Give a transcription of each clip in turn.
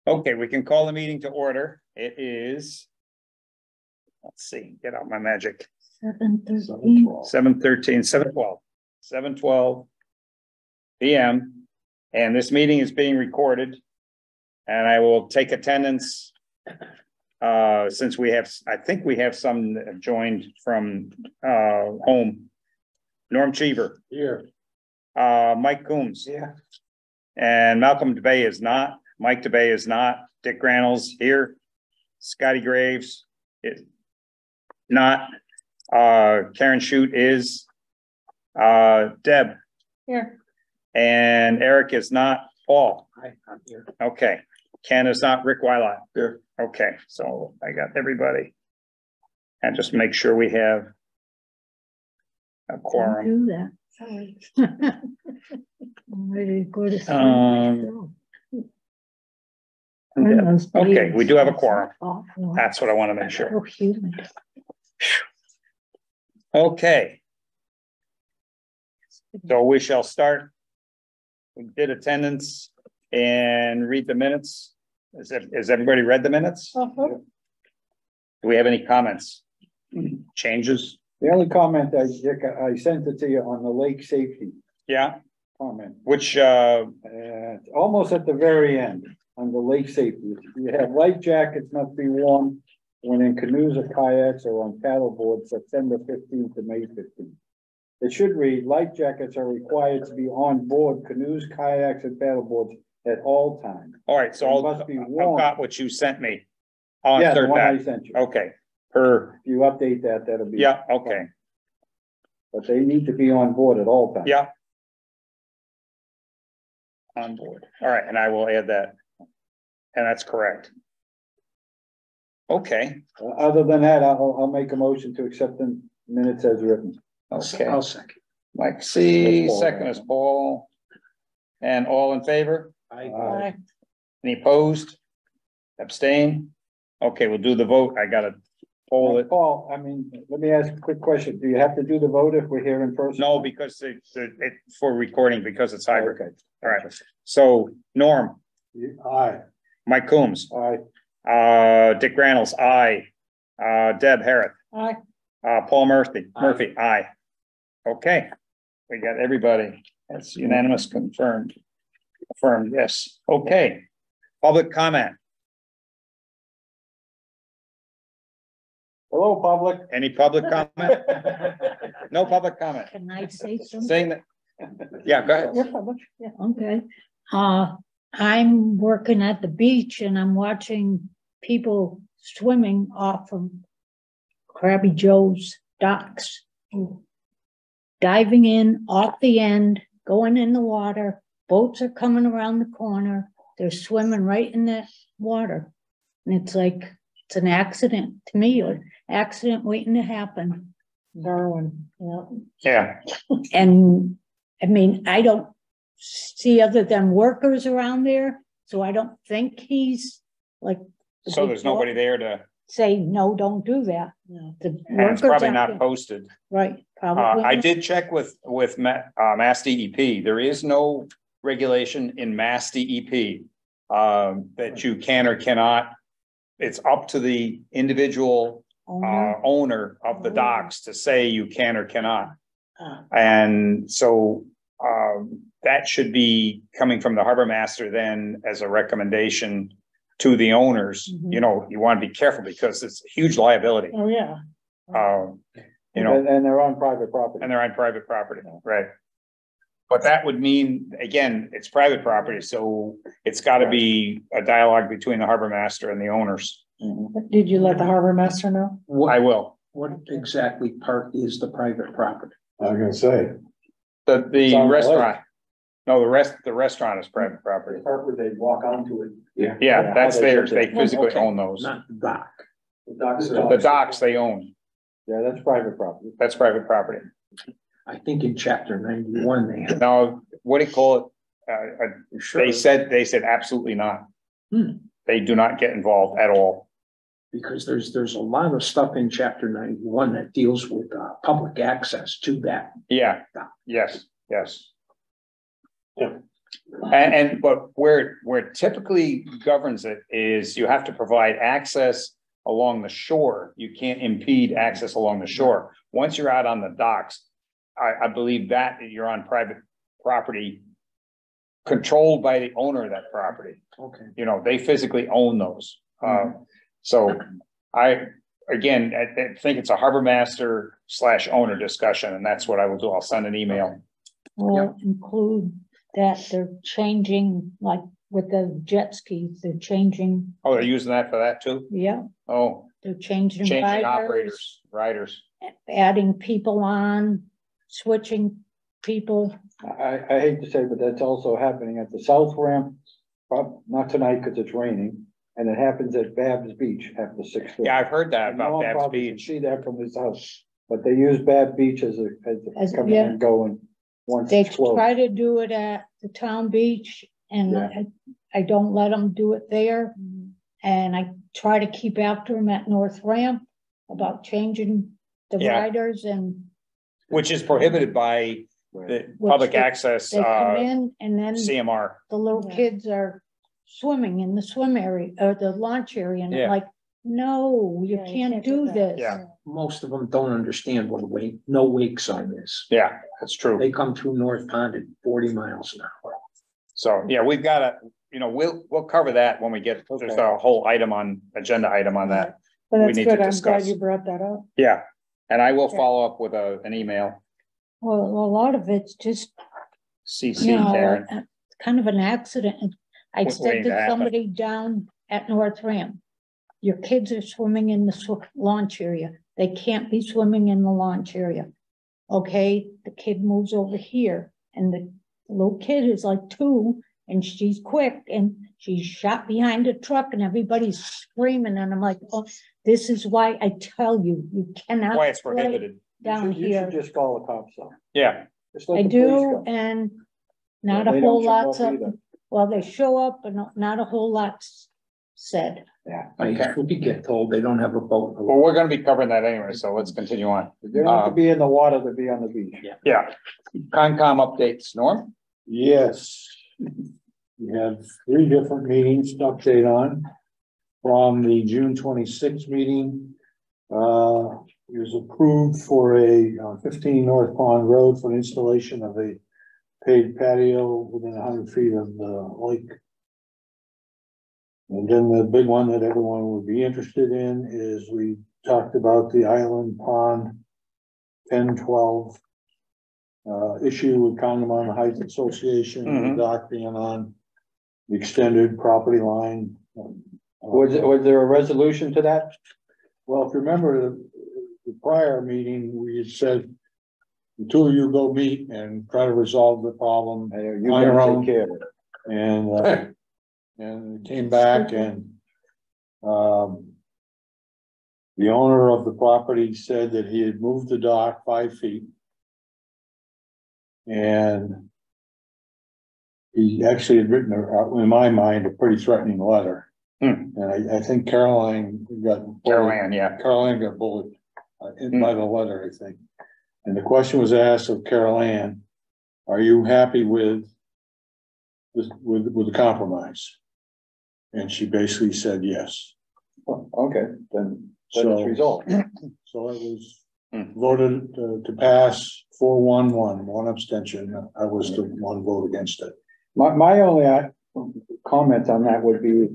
Okay, we can call the meeting to order. It is, let's see, get out my magic. 7:13. 7:13, 7:12. 7:12 p.m. And this meeting is being recorded. And I will take attendance since we have, I think we have some that have joined from home. Norm Cheever. Here. Mike Coombs. Yeah. And Malcolm DeBay is not. Mike DeBay is not. Dick Granels here. Scotty Graves is not. Karen Shute is. Deb. Here. And Eric is not. Paul. Hi, I'm here. Okay. Ken is not. Rick Wylot. Here. Okay, so I got everybody. And just make sure we have a quorum. Don't do that. Sorry. I'm ready to go to sleep. Okay, we do have a quorum. Awful. That's what I want to make sure. So humid. Okay. So we shall start. We did attendance and read the minutes. Has everybody read the minutes? Do we have any comments? Changes? The only comment I sent it to you on the lake safety Yeah, comment. which, Almost at the very end on the lake safety. You have life jackets must be worn when in canoes or kayaks or on paddle boards September 15th to May 15th. It should read life jackets are required to be on board canoes, kayaks, and paddle boards at all times. all right, so It I'll must be I've worn. got what you sent me. I'll Yeah, the insert one I that. sent you. Okay, per, If you update that, that'll be. yeah, okay, But they need to be on board at all times. yeah. On board. All right, and I will add that. And that's correct. Okay, Other than that, I'll make a motion to accept the minutes as written. okay. I'll second. Mike C, Paul, second yeah. is Paul. And all in favor? Aye. Any opposed? Abstain? Okay, we'll do the vote. I gotta poll it. Paul, I mean, let me ask a quick question. Do you have to do the vote if we're here in person? No, because it for recording, because it's hybrid. Okay. All right. So Norm, Aye. Mike Coombs, Aye. Dick Granels, aye. Deb Harris, Aye. Paul Murphy, Aye. aye. Okay, we got everybody. That's unanimous, confirmed. Affirmed, yes. Okay. Public comment. Hello, public. Any public comment? No public comment. Can I say something? Saying that. Yeah, go ahead. Yeah, public. Yeah, okay. I'm working at the beach and I'm watching people swimming off of Krabby Joe's docks. Diving in off the end, going in the water, boats are coming around the corner, they're swimming right in the water. And it's like, it's an accident to me, or accident waiting to happen. Darwin, yeah. Yeah, And I mean, I don't see other than workers around there, so I don't think he's like. so there's nobody there to, Say, no, don't do that. The and it's workers probably out not there- posted. Right, probably. I not. did check with Mass DEP. There is no regulation in Mass DEP that you can or cannot. It's up to the individual Owner. owner of the docks to say you can or cannot. Ah. And so that should be coming from the harbor master then as a recommendation to the owners. Mhm. You know, you want to be careful because it's a huge liability. Oh, yeah. You know, And they're on private property. and they're on private property, right? But that would mean, again, it's private property, so it's gotta be a dialogue between the harbor master and the owners. Did you let the harbor master know? I will. What exactly part is the private property? I was gonna say. The It's on the restaurant, no, the restaurant is private property. Part where they walk onto it. Yeah, that's theirs. They physically Okay. own those. Not the dock. The docks they own. Yeah, that's private property. That's private property. I think in chapter 91, they have. Now, what do you call it? Sure. They said absolutely not. Hmm. They do not get involved at all. Because there's a lot of stuff in chapter 91 that deals with public access to that. Yeah, yes, yes. But where it typically governs it is you have to provide access along the shore. You can't impede access along the shore. Once you're out on the docks, I believe that you're on private property controlled by the owner of that property. Okay. You know, they physically own those. So I think it's a harbor master / owner discussion, and that's what I will do. I'll send an email. Or include that they're changing, like with the jet skis, they're changing, Oh, they're using that for that too? yeah, Oh, they're changing changing riders, riders. adding people on, switching people. I hate to say, but that's also happening at the south ramp, not tonight because it's raining, and it happens at Babs Beach after 6:30. Yeah, I've heard that And about Noah Babs probably can Beach. see that from his house, but they use Babs Beach as coming yeah. and going once They it's closed. try to do it at the town beach, and Yeah. I don't let them do it there. And I try to keep after them at North Ramp about changing the Yeah. riders, and Which is prohibited by the Which public they- access, they come in, and then CMR. the little kids are swimming in the swim area or the launch area, and Yeah. I'm like, no, you Yeah, you can't can't do do that. this. Yeah. Most of them don't understand what no wake sign is. Yeah, that's true. They come through North Pond at 40 miles an hour. So, yeah, we've got to, we'll cover that when we get, there's a whole agenda item on that. But We that's need to good. I'm glad discuss. you brought that up. Yeah, and I will Okay. follow up with an email, Well, a lot of it's just, CC you know, Karen. kind of an accident. I Waiting said to to happen. somebody down at North Ramp, your kids are swimming in the launch area. They can't be swimming in the launch area. Okay, the kid moves over here, and the little kid is like 2, and she's quick, and she's shot behind a truck, and everybody's screaming, and I'm like, oh, this is why I tell you, you cannot Why it's play prohibited. down You here. should just call the cops though. Yeah, Just let I the police do, come. and Yeah, not a they whole don't show lot's up of, either. well, they show up, but not a whole lot's said. Yeah. We get told they don't have a boat. well, we're gonna be covering that anyway, so let's continue on. They don't have to be in the water to be on the beach. Yeah, Concom updates, Norm? Yes. We have 3 different meetings to update on. From the June 26th meeting, it was approved for a 15 North Pond Road for the installation of a paved patio within 100 feet of the lake. And then the big one that everyone would be interested in is we talked about the Island Pond 10-12 issue with Congamon Heights Association, the dock being on the extended property line. Was there a resolution to that? Well, if you remember the prior meeting, we had said the 2 of you go meet and try to resolve the problem. You On your gotta own. take care of it. And it came back and the owner of the property said that he had moved the dock 5 feet. And he actually had written, in my mind, a pretty threatening letter. And I think Caroline got bullied by the letter, I think. And the question was asked of Caroline, are you happy with this, with the compromise? And she basically said yes. Oh, okay, then it's So- resolved. So it was voted to pass 4-1-1, 1 abstention. I was the 1 vote against it. My only comment on that would be,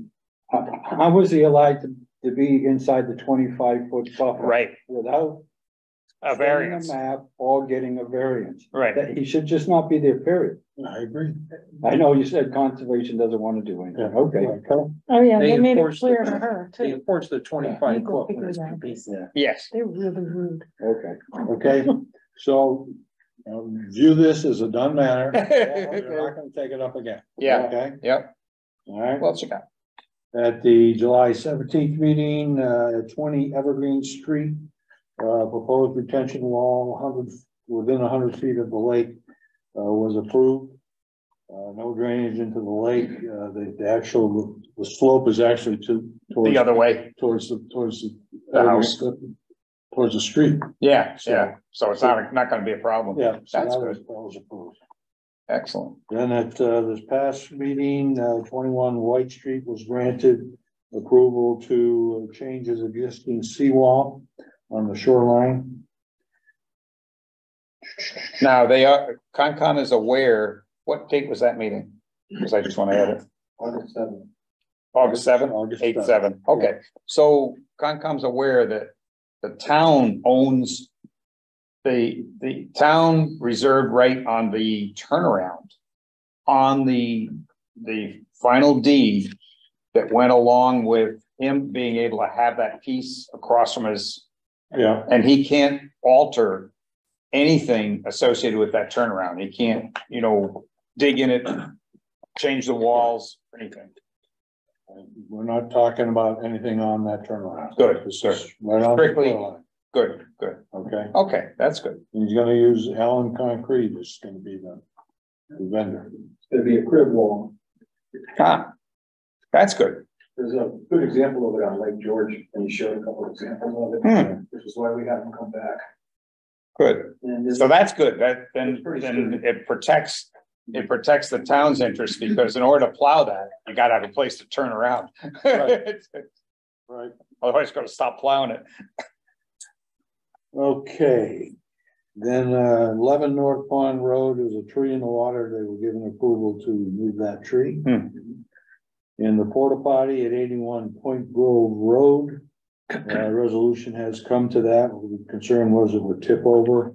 how was he allowed to be inside the 25-foot buffer? Right, Without a getting variance, a map or getting a variance? right. That he should just not be there, period. I agree. I know you said conservation doesn't want to do anything, okay. Oh, yeah, They they made it enforced clear it. to her They too. enforce the 25 Go foot figure when it's that. convenient. Yes, They're really rude. Okay. Okay, so view this as a done matter. We're not gonna take it up again. yeah, Okay, yep. all right. Well, check out. At the July 17th meeting, 20 Evergreen Street, proposed retention wall within 100 feet of the lake, was approved. No drainage into the lake. The slope is actually towards The other way, towards the house. towards the street. Yeah, So- yeah, so it's not gonna be a problem. Yeah, so That's that good. was approved. Excellent. Then at this past meeting, 21 White Street was granted approval to change his existing seawall on the shoreline. Now, they are, Concom is aware, what date was that meeting? Because I just want to add it. August 7th. August 7th, August 8/7. Okay, so Concom's aware that the town owns the town reserved right on the turnaround on the final deed that went along with him being able to have that piece across from his, Yeah, and he can't alter anything associated with that turnaround. He can't, dig in it, change the walls, anything. we're not talking about anything on that turnaround. Good, This good. is right on the Strictly- shoreline, Good, good. okay? Okay, that's good. He's gonna use Allen Concrete, is gonna be the vendor. It's gonna be a crib wall. Ah, that's good. There's a good example of it on Lake George, and he showed a couple of examples of it, which is why we had him come back. Good. And this, So that's good. That then It's pretty sturdy. it protects the town's interest, because in order to plow that, you gotta have a place to turn around. Right. Right. Otherwise, you gotta stop plowing it. Okay, then 11 North Pond Road, there's a tree in the water, they were given approval to remove that tree. In the porta potty at 81 Point Grove Road, resolution has come to that, the concern was it would tip over.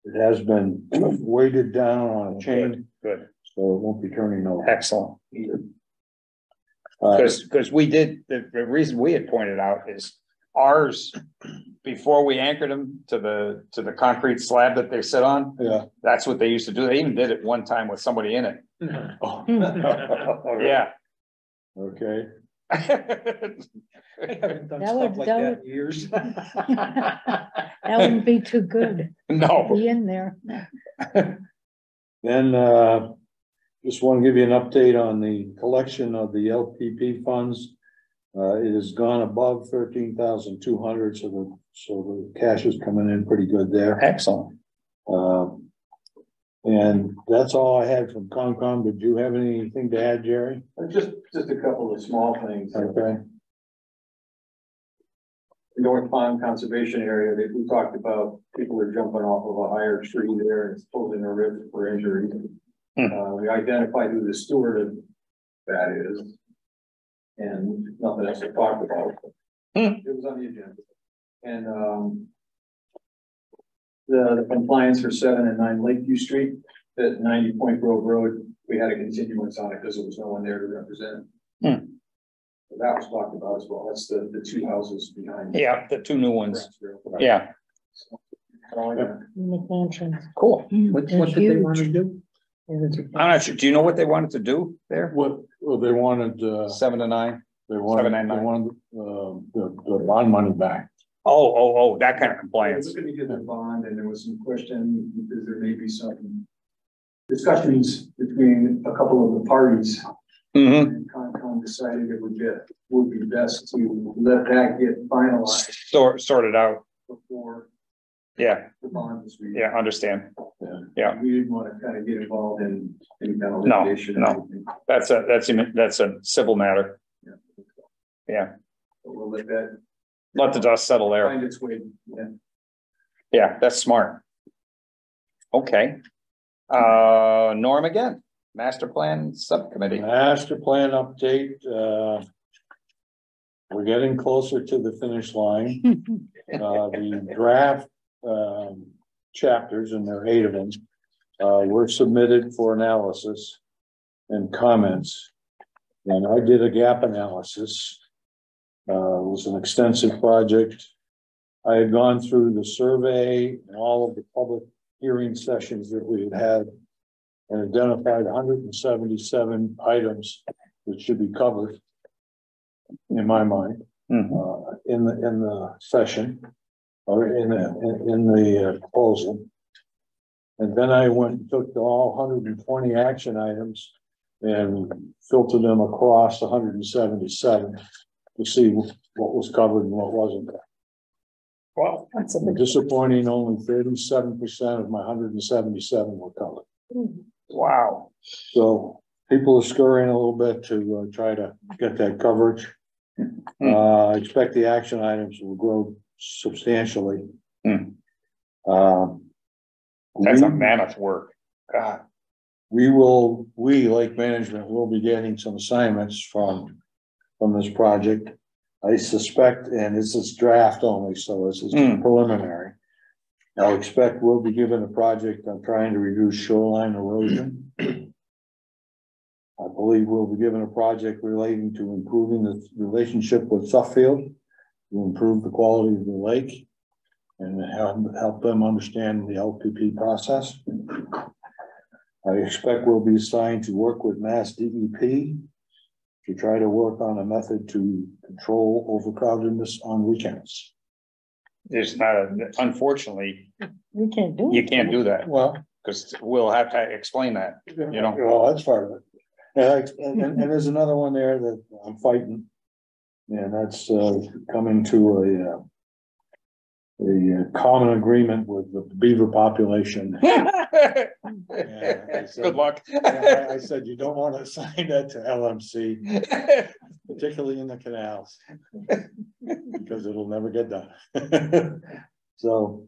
It has been weighted down on a chain, Good. so it won't be turning over. Excellent. Uh, Because we did, the reason we had pointed out is ours, before we anchored them to the concrete slab that they sit on, Yeah. that's what they used to do. They even did it one time with somebody in it. Yeah. Okay, I haven't done That stuff would- like that that in years. That wouldn't be too good. No. Be in there. then just want to give you an update on the collection of the LPP funds. It has gone above 13,200, so the cash is coming in pretty good there. Excellent. And that's all I had from Concom. Did you have anything to add, Jerry? just a couple of small things. Okay, North Pond Conservation Area that we talked about, people are jumping off of a higher tree there and it's posing a risk for injury. We identified who the steward of that is. And nothing else to talk about. It was on the agenda. And the compliance for 7 and 9 Lakeview Street at 90 Point Grove Road, we had a continuance on it because there was no one there to represent. So that was talked about as well. That's the two houses behind. Yeah, the two new ones. Yeah, McMansions. cool. What They're did they want to huge. do? I'm not sure. Do you know what they wanted to do there? what, well, they wanted, 7 to 9? they wanted, 799. the bond money back. Oh, that kind of I was compliance. looking to get the bond and there was some question because there may be some discussions between a couple of the parties. Mm-hmm. And Concom decided it would be best to let that get finalized Sorted out. before Yeah, the bond was read. yeah, understand. Yeah. We didn't want to kind of get involved in any kind of No, litigation. or no. anything. That's a civil matter. Yeah. Yeah, So we'll let that let the dust settle there. find its way. Yeah. Yeah, that's smart. Okay. Norm again, master plan subcommittee. Master plan update, we're getting closer to the finish line. The draft, chapters, and there are 8 of them, were submitted for analysis and comments. And I did a gap analysis. It was an extensive project. I had gone through the survey and all of the public hearing sessions that we had had and identified 177 items that should be covered, in my mind, in the session or in the proposal. And then I went and took all 120 action items and filtered them across 177 to see what was covered and what wasn't. Well, That's a big. Disappointing, only 37% of my 177 were covered. wow. Wow. So people are scurrying a little bit to try to get that coverage. I expect the action items will grow substantially. Hmm. That's a mammoth work. God. We, Lake Management, will be getting some assignments from this project. I suspect, and this is draft only, so this is preliminary. I expect we'll be given a project on trying to reduce shoreline erosion. I believe we'll be given a project relating to improving the relationship with Suffield to improve the quality of the lake and help them understand the LPP process. I expect we'll be assigned to work with Mass DEP to try to work on a method to control overcrowdedness on weekends. There's not unfortunately, We can't do it. you can't do that. Well, Because we'll have to explain that, you know. well, that's part of it. And there's another one there that I'm fighting. And that's coming to a common agreement with the beaver population. Good luck. I said, you don't want to assign that to LMC, particularly in the canals, because it'll never get done. So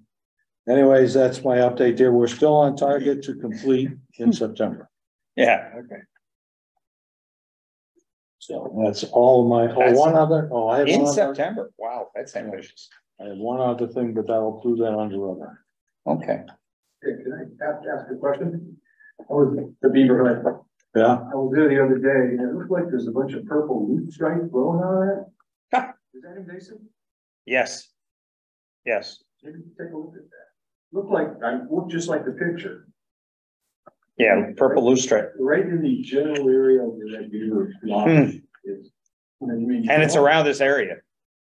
anyways, that's my update there. We're still on target to complete in September. Yeah, okay. So that's all of my, I have one other. In September, wow, that's ambitious. I have one other thing, but I'll do that under other. Okay. Hey, can I ask a question? I was the beaver hunt. Yeah. I was there the other day and it looked like there's a bunch of purple root stripes growing out of that. Is that invasive? Yes. Yes. Maybe take a look at that. Looked just like the picture. Yeah, purple loose stripe. Right in the general area where that beaver lodge is. And it's around this area,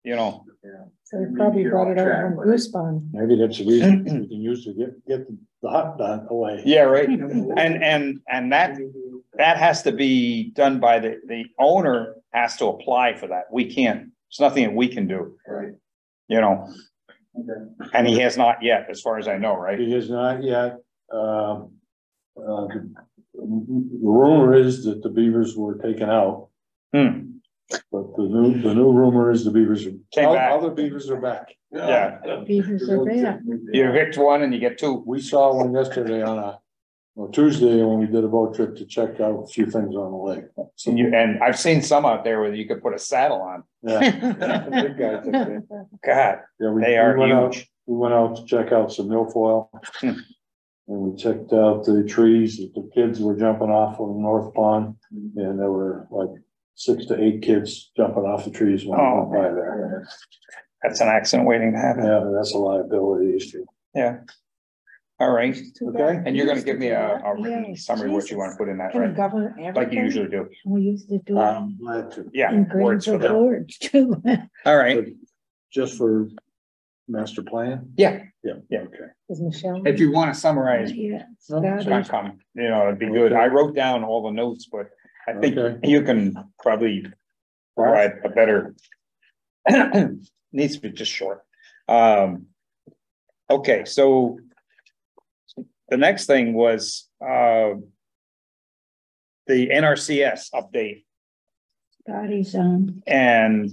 you know. Yeah. So they probably brought it over from Goose Pond. Maybe that's the reason we can use to get the hot done away. Yeah, right. And that has to be done by the owner has to apply for that. We can't, it's nothing that we can do. Right. You know, Okay. and he has not yet, as far as I know, right? He has not yet. The rumor is that the beavers were taken out, but the new rumor is the beavers Came back. other beavers are back. Yeah. Beavers are there. You evict one and you get two. We saw one yesterday on Tuesday when we did a boat trip to check out a few things on the lake. So, And I've seen some out there where you could put a saddle on. yeah. Big guys up there. God, Yeah, they are huge. We went out to check out some milfoil. And we checked out the trees that the kids were jumping off of the North Pond. And there were like 6 to 8 kids jumping off the trees when I went by there. That's an accident waiting to happen. Yeah, that's a liability issue. Yeah. All right. Okay. And you're gonna give me a written summary of what you want to put in that, Can right? govern everything. Like you usually do. We used to do it I'm glad to. Yeah. in Words for Greenville that. Gorge too. All right. Just for master plan? Yeah. Yeah. Yeah. Okay. Is Michelle? If you want to summarize, Yeah. come, you know, it'd be good. I wrote down all the notes, but I think Okay. you can probably provide a better. Needs to be just short. Okay, so the next thing was the NRCS update Scotty's on, and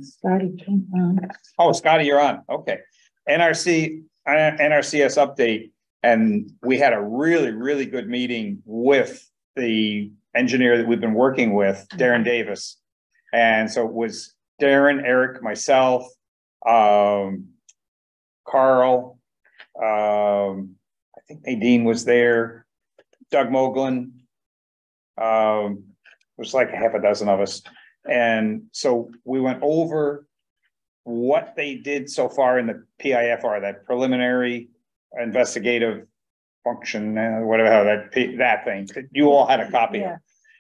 Scotty came on. oh, Scotty, you're on. Okay. NRCS update. And we had a really, really good meeting with the engineer that we've been working with, Darren Davis. And so it was Darren, Eric, myself, Carl, I think Nadine was there, Doug Moglen. It was like a half a dozen of us. And so we went over what they did so far in the PIFR, that preliminary investigative function, whatever, how that thing, you all had a copy of.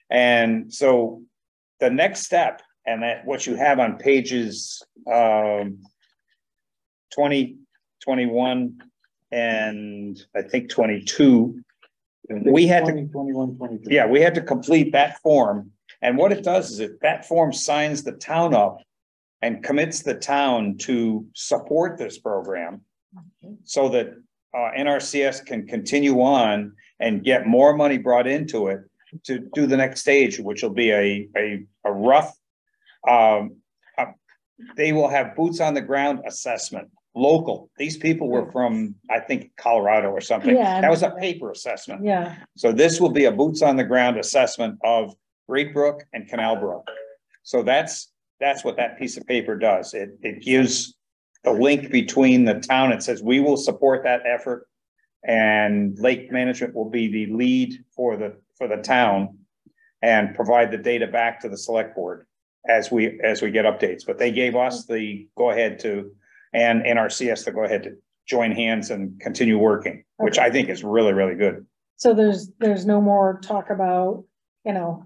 And so the next step, and that what you have on pages 20, 21, and I think 22, we had to 21, 22. yeah, we had to complete that form. And what it does is that form signs the town up and commits the town to support this program so that NRCS can continue on and get more money brought into it to do the next stage, which will be a rough, they will have boots on the ground assessment, local. These people were from, I think, Colorado or something. Yeah, That was a paper assessment. Yeah, So this will be a boots on the ground assessment of Great Brook and Canal Brook. So that's what that piece of paper does. It gives the link between the town. It says, we will support that effort, and lake management will be the lead for the town and provide the data back to the select board as we get updates. But they gave us the go ahead to, and NRCS to go ahead to join hands and continue working, which I think is really, really good. so there's no more talk about, you know,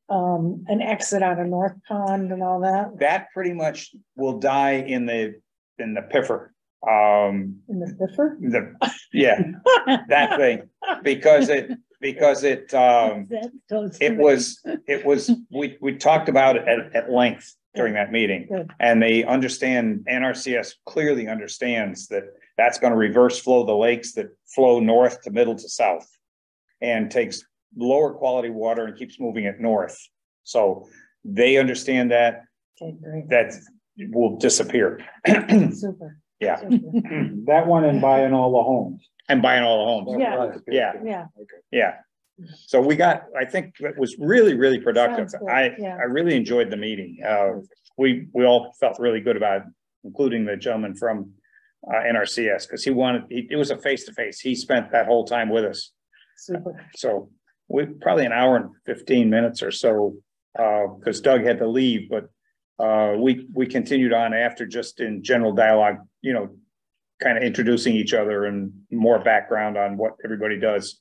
an exit out of North Pond and all that That pretty much will die in the PIFR. in the Biffer? That thing, because it was, we talked about it at length during that meeting. Good. And they understand, NRCS clearly understands that that's going to reverse flow the lakes that flow north to middle to south, and takes lower quality water and keeps moving it north. So they understand that Okay, great. that will disappear. Super. Yeah. Super. That one and buying all the homes. And buying all the homes. Yeah. Yeah. Yeah, Yeah. So I think it was really, really productive. Sounds good, yeah. I really enjoyed the meeting. We all felt really good about it, including the gentleman from NRCS, because it was a face-to-face. He spent that whole time with us. super. So we probably an hour and 15 minutes or so, because Doug had to leave, but we continued on after, just in general dialogue, you know, kind of introducing each other and more background on what everybody does.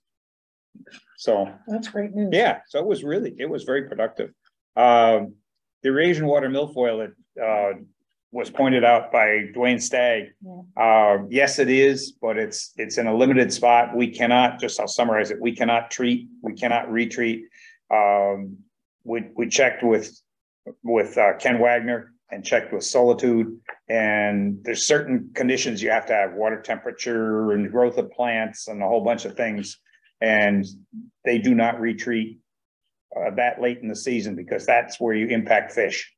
So, That's great news. yeah, so it was very productive. The Eurasian water milfoil that was pointed out by Dwayne Stagg. Yeah. Yes, it is, but it's in a limited spot. We cannot, I'll summarize it. We cannot treat, we cannot retreat. We checked with Ken Wagner and checked with Solitude, and there's certain conditions you have to have: water temperature and growth of plants and a whole bunch of things. And they do not retreat that late in the season, because that's where you impact fish,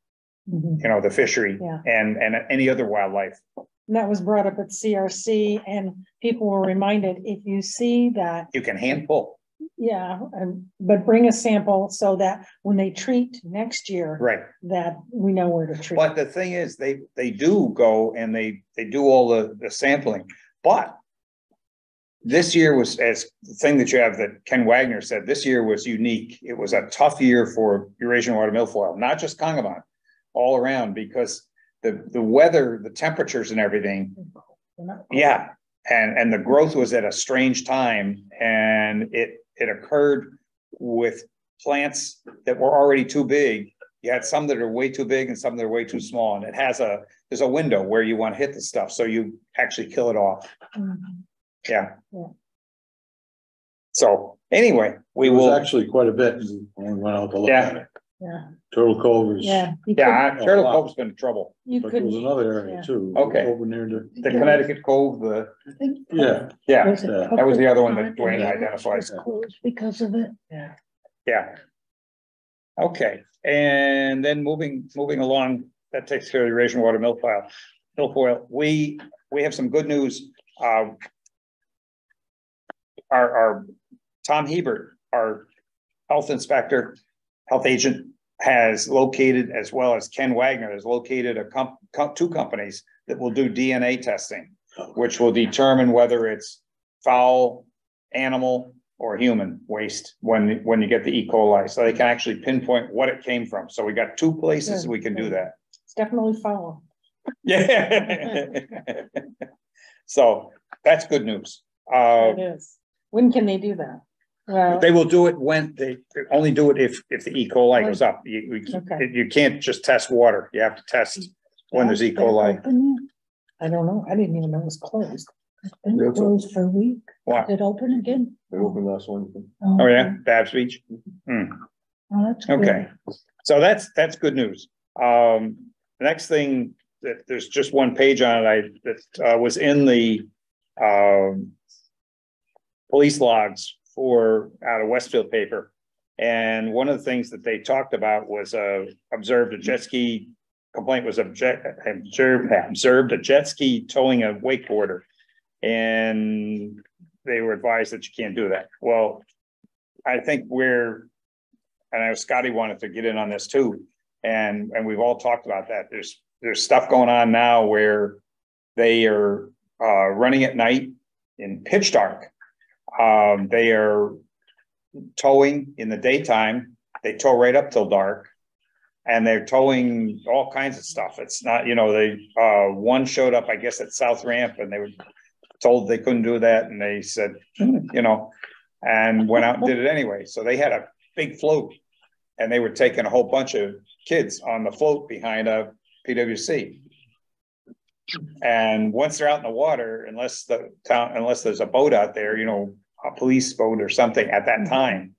Mhm. you know, the fishery, Yeah. and any other wildlife. And that was brought up at CRC, and people were reminded, if you see that, You can hand pull, yeah, but bring a sample so that when they treat next year, right? that we know where to treat. But the thing is, they do go and they do all the sampling, but this year was, as the thing that you have that Ken Wagner said, this year was unique. It was a tough year for Eurasian water milfoil, not just Congamon, all around, because the weather, the temperatures and everything. Yeah. And the growth was at a strange time, and it occurred with plants that were already too big. You had some that are way too big and some that are way too small. And there's a window where you want to hit the stuff, so you actually kill it off. Mhm. Yeah. Yeah. So anyway, we It was will. actually quite a bit when we went out to look Yeah. at it. Yeah, Turtle Cove is, yeah. Yeah, Turtle Cove's been in trouble. You but there was could, another area yeah. too. Okay. Over near the, The Connecticut Cove, yeah. yeah, Was it that was the other one that public Dwayne pond identifies. was closed because of it. Yeah. Okay, and then moving along, that takes care of the Eurasian water milfoil. We have some good news. Our Tom Hebert, our health inspector, health agent, has located, as well as Ken Wagner, has located two companies that will do DNA testing, which will determine whether it's fowl, animal, or human waste when you get the E. coli. So they can actually pinpoint what it came from. So we got two places we can do that. it's definitely follow. Yeah. So that's good news. It is. When can they do that? Well, They will do it when they only do it if the E. coli goes up. Okay. You can't just test water. You have to test when there's E. coli. I don't know. I didn't even know it was closed. It's been Yeah, it's closed for a week. Wow. Did it open again? They opened last Wednesday. Oh, yeah, Babs Beach. Hmm. Oh, that's good. Okay, so that's good news. The next thing, that there's just one page on it, that was in the police logs out of Westfield paper. And one of the things that they talked about was, observed a jet ski complaint was observed a jet ski towing a wakeboarder. And they were advised that you can't do that. Well, I think and I know Scotty wanted to get in on this too. And we've all talked about that. There's stuff going on now where they are running at night in pitch dark. They are towing in the daytime. They tow right up till dark, and they're towing all kinds of stuff. It's not, one showed up, I guess, at South Ramp, and they were told they couldn't do that, and they said, and went out and did it anyway. So they had a big float, and they were taking a whole bunch of kids on the float behind a PWC. And once they're out in the water, unless there's a boat out there, a police boat or something at that time,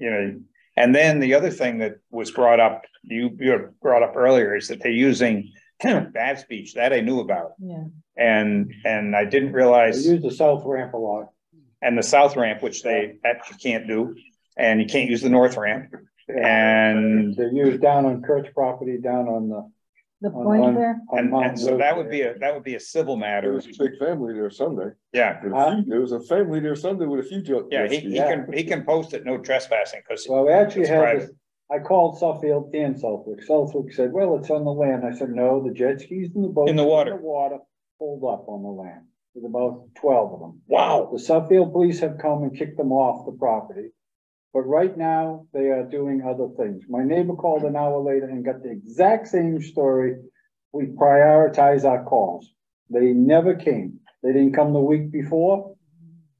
and then the other thing that was brought up, you brought up earlier, is that they're using bad speech. That I knew about. Yeah. And I didn't realize. They use the South Ramp a lot. And the South Ramp, which that you can't do, and you can't use the North Ramp. And they're used down on Kurt's property, down on the point there. And so that would be a civil matter. There was a big family there Sunday. Yeah. There was a family there Sunday with a few jokes. Yeah, he can post it, no trespassing, because well, we actually had this, I called Suffield and Southwick. Southwick said, well, it's on the land. I said, no, the jet skis and the boats in the water pulled up on the land. There's about 12 of them. Wow. The Suffield police have come and kicked them off the property. But right now they are doing other things. My neighbor called an hour later and got the exact same story. We prioritize our calls. They never came. They didn't come the week before,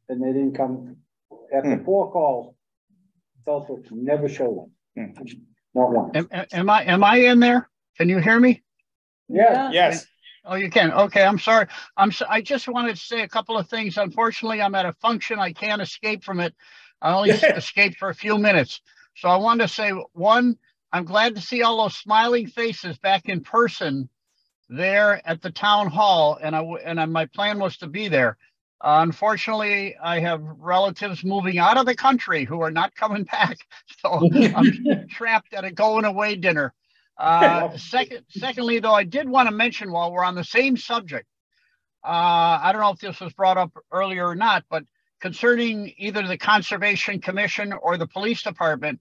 and they didn't come after 4 calls. Southwick never showed up. Not once. Am I in there? Can you hear me? Yeah. Yes. Oh, you can. Okay, I'm sorry. I just wanted to say a couple of things. Unfortunately, I'm at a function. I can't escape from it. I only escaped for a few minutes. So I wanted to say, one, I'm glad to see all those smiling faces back in person there at the town hall. And my plan was to be there. Unfortunately, I have relatives moving out of the country who are not coming back. So I'm trapped at a going away dinner. Secondly, though, I did want to mention, while we're on the same subject, I don't know if this was brought up earlier or not, but concerning either the Conservation Commission or the police department,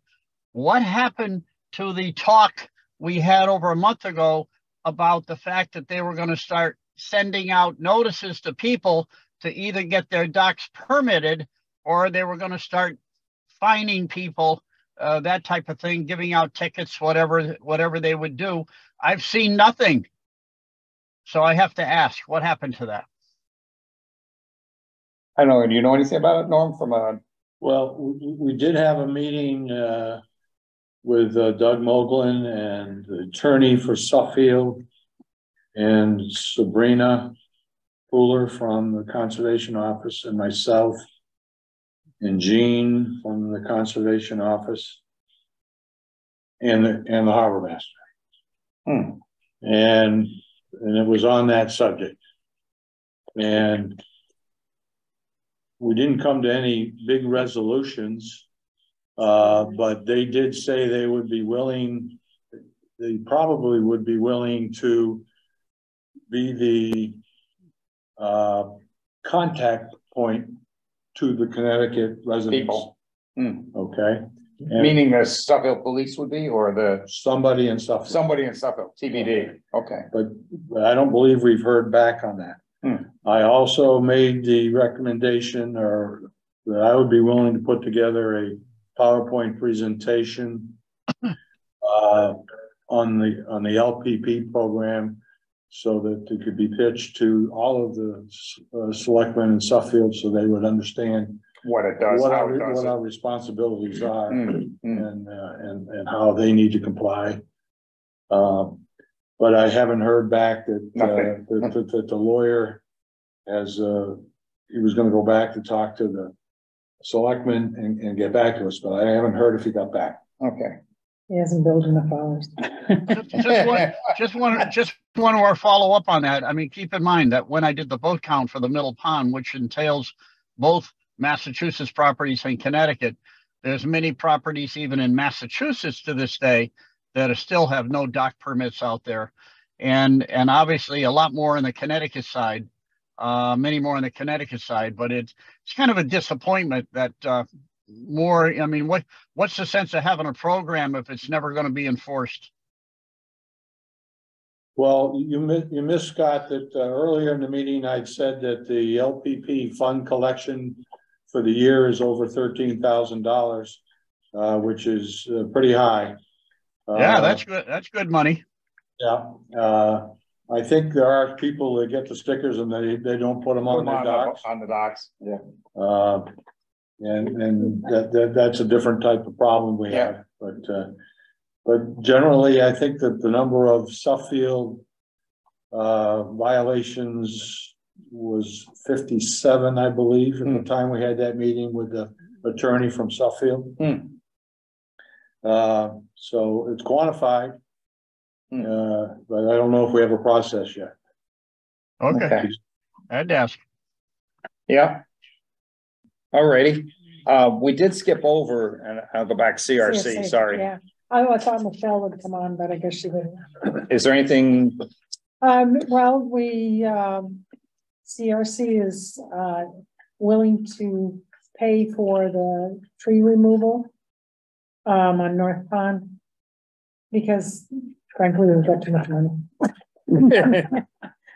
what happened to the talk we had over a month ago about the fact that they were going to start sending out notices to people to either get their docks permitted, or they were going to start fining people, that type of thing, giving out tickets, whatever they would do. I've seen nothing. So I have to ask, what happened to that? I don't know. Do you know anything about it, Norm? Well, we did have a meeting with Doug Moglen and the attorney for Suffield and Sabrina Fuller from the Conservation Office, and myself and Jean from the Conservation Office and the Harbor Master. And it was on that subject. And we didn't come to any big resolutions, but they did say they would be willing, they probably would be willing to be the contact point to the Connecticut residents. People. Okay. And meaning the Suffield police would be, or somebody in Suffield. Somebody in Suffield, TBD. Okay. But I don't believe we've heard back on that. I also made the recommendation that I would be willing to put together a PowerPoint presentation on the LPP program, so that it could be pitched to all of the selectmen in Suffield, so they would understand what it does, what our responsibilities are, and how they need to comply. But I haven't heard back that the lawyer has he was going to go back to talk to the selectmen and get back to us, but I haven't heard if he got back. Okay. He hasn't built enough hours. Just one more follow up on that. I mean, keep in mind that when I did the boat count for the Middle Pond, which entails both Massachusetts properties in Connecticut. There's many properties even in Massachusetts to this day that still have no dock permits out there. And obviously a lot more on the Connecticut side, many more on the Connecticut side, but it's kind of a disappointment that more, I mean, what's the sense of having a program if it's never going to be enforced? Well, you missed, Scott, that earlier in the meeting, I'd said that the LPP fund collection for the year is over $13,000, which is pretty high. Yeah, that's good. That's good money. Yeah. I think there are people that get the stickers and they don't put them on their docks. On the docks. Yeah. And that's a different type of problem we have. But generally, I think that the number of Suffield violations was 57, I believe, at the time we had that meeting with the attorney from Suffield. So it's quantified, but I don't know if we have a process yet. Okay. I'd ask. Yeah. Alrighty. We did skip over, and I'll go back CRC. Sorry. Yeah. I thought Michelle would come on, but I guess she didn't. Is there anything? Well, CRC is willing to pay for the tree removal on North Pond because, frankly, we've got too much money.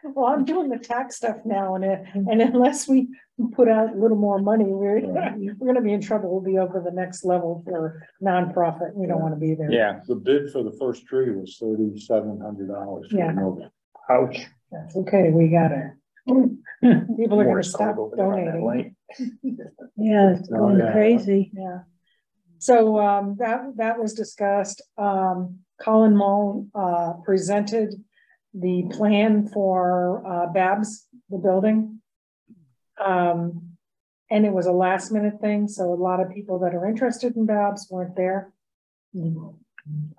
Well, I'm doing the tax stuff now, and unless we put out a little more money, we're going to be in trouble. We'll be over the next level for nonprofit. We don't want to be there. Yeah. The bid for the first tree was $3,700. Yeah. Ouch. That's okay. We got it. People are going to stop donating. Yeah, it's going crazy. Yeah. So that was discussed. Colin Mull presented the plan for Babs, the building. And it was a last minute thing. So a lot of people that are interested in Babs weren't there. A lot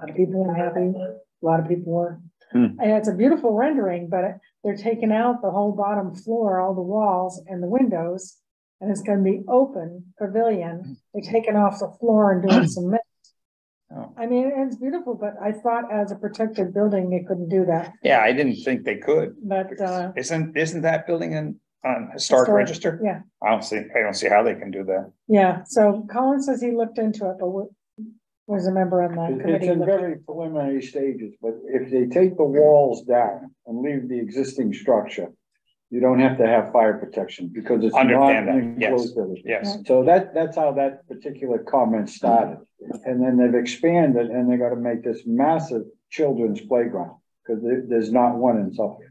of people were happy. A lot of people were. And it's a beautiful rendering, but they're taking out the whole bottom floor, all the walls and the windows, and it's going to be open pavilion. They're taking off the floor and doing some mix. Oh. I mean, it's beautiful, but I thought as a protected building, they couldn't do that. Yeah, I didn't think they could. But isn't that building on historic register? Yeah. I don't see how they can do that. Yeah. So Colin says he looked into it, but was a member on that committee. It's in very preliminary stages, but if they take the walls down and leave the existing structure, you don't have to have fire protection because it's not an enclosed village. Yes. So that's how that particular comment started. And then they've expanded and they got to make this massive children's playground because there's not one in Suffield.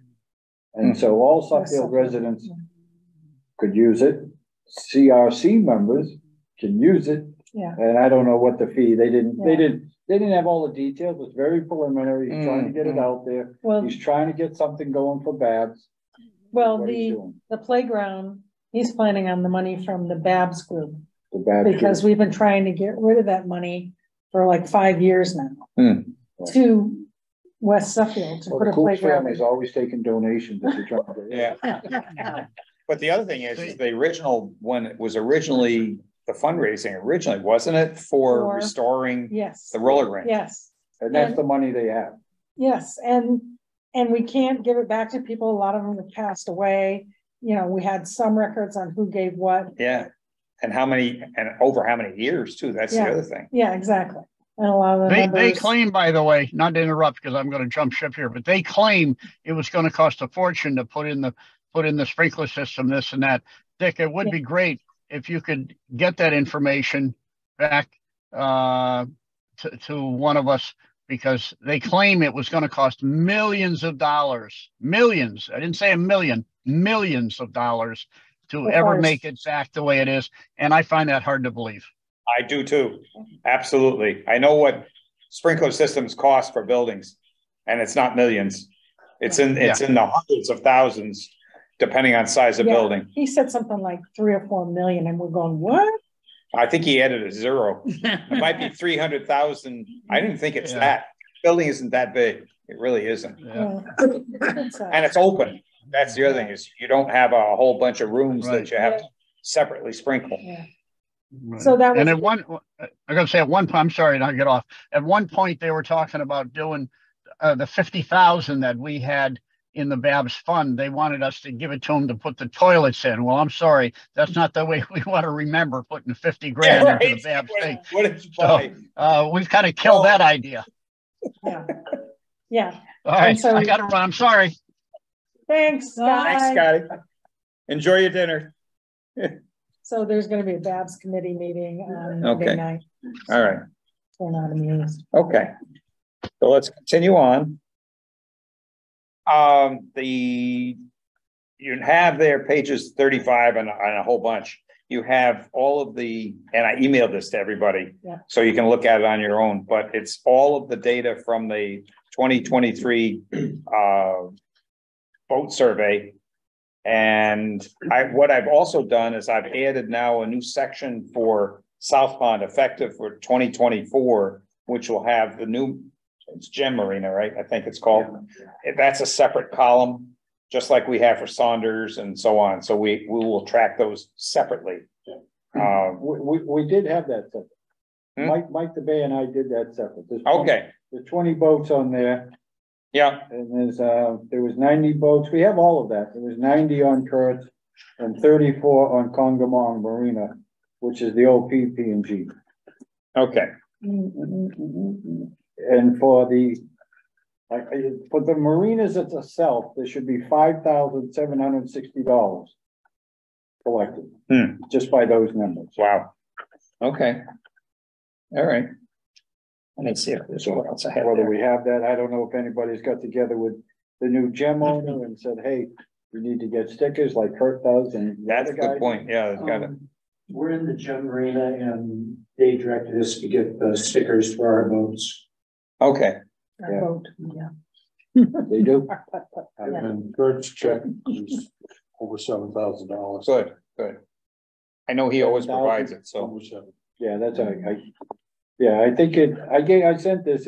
And so all Suffield residents could use it. CRC members can use it. Yeah. And I don't know what the fee, they didn't have all the details. It's very preliminary. He's trying to get it out there. Well, he's trying to get something going for Babs. Well, the playground, he's planning on the money from the Babs group. Because we've been trying to get rid of that money for like 5 years now to West Suffield to put a playground. Family's always taking donations. Yeah. But the other thing is the original, when it was originally the fundraising wasn't it for restoring the roller rink? Yes. And that's the money they have. Yes. And we can't give it back to people. A lot of them have passed away. You know, we had some records on who gave what. Yeah. And how many, and over how many years too? That's the other thing. Yeah, exactly. And a lot of they claim, by the way, not to interrupt because I'm going to jump ship here, but they claim it was going to cost a fortune to put in the sprinkler system, this and that. Dick, it would be great if you could get that information back to one of us, because they claim it was going to cost millions of dollars. Millions. I didn't say a million, millions of dollars to ever make it back the way it is. And I find that hard to believe. I do too. Absolutely. I know what sprinkler systems cost for buildings, and it's not millions. It's in the hundreds of thousands, depending on size of building. He said something like 3 or 4 million, and we're going, what? I think he added a zero. It might be 300,000. I didn't think it's that. Building isn't that big. It really isn't. Yeah. And it's open. That's the other thing, is you don't have a whole bunch of rooms that you have to separately sprinkle. Yeah. So that was. And I'm gonna say at one point, I'm sorry, not get off. At one point, they were talking about doing the 50,000 that we had in the Babs fund. They wanted us to give it to them to put the toilets in. Well, I'm sorry, that's not the way we want to remember putting 50 grand into the Babs thing. What did you buy? So we've kind of killed that idea. Yeah. Yeah. All right, so, I got to run. I'm sorry. Thanks, Scott. Thanks, Scotty. Enjoy your dinner. So there's going to be a Babs committee meeting on Monday night. All right. So we're not amused. Okay. So let's continue on. You have there pages 35 and a whole bunch. You have all of the, and I emailed this to everybody, so you can look at it on your own, but it's all of the data from the 2023 boat survey. And what I've also done is I've added now a new section for South Pond effective for 2024, which will have the new, it's Gem Marina, right? I think it's called. That's a separate column, just like we have for Saunders and so on. So we will track those separately. We did have that separate. Mike DeBay and I did that separate. There's 20 boats on there. Yeah. And there was 90 boats. We have all of that. There was 90 on Kurtz and 34 on Congamon Marina, which is the old PP&G. Okay. And for the marinas itself, there should be $5,760 collected just by those numbers. Wow. Okay. All right. Let me see if there's what else I have. Whether we have that, I don't know if anybody's got together with the new Gem owner and said, hey, we need to get stickers like Kurt does. And that's a good point. Yeah, got it. We're in the Gem Marina and they directed us to get the stickers for our boats. Okay. Boat. They do. And Kurt's check is over $7,000. Good, good. I know he always provides it, so. Yeah, that's I think I sent this.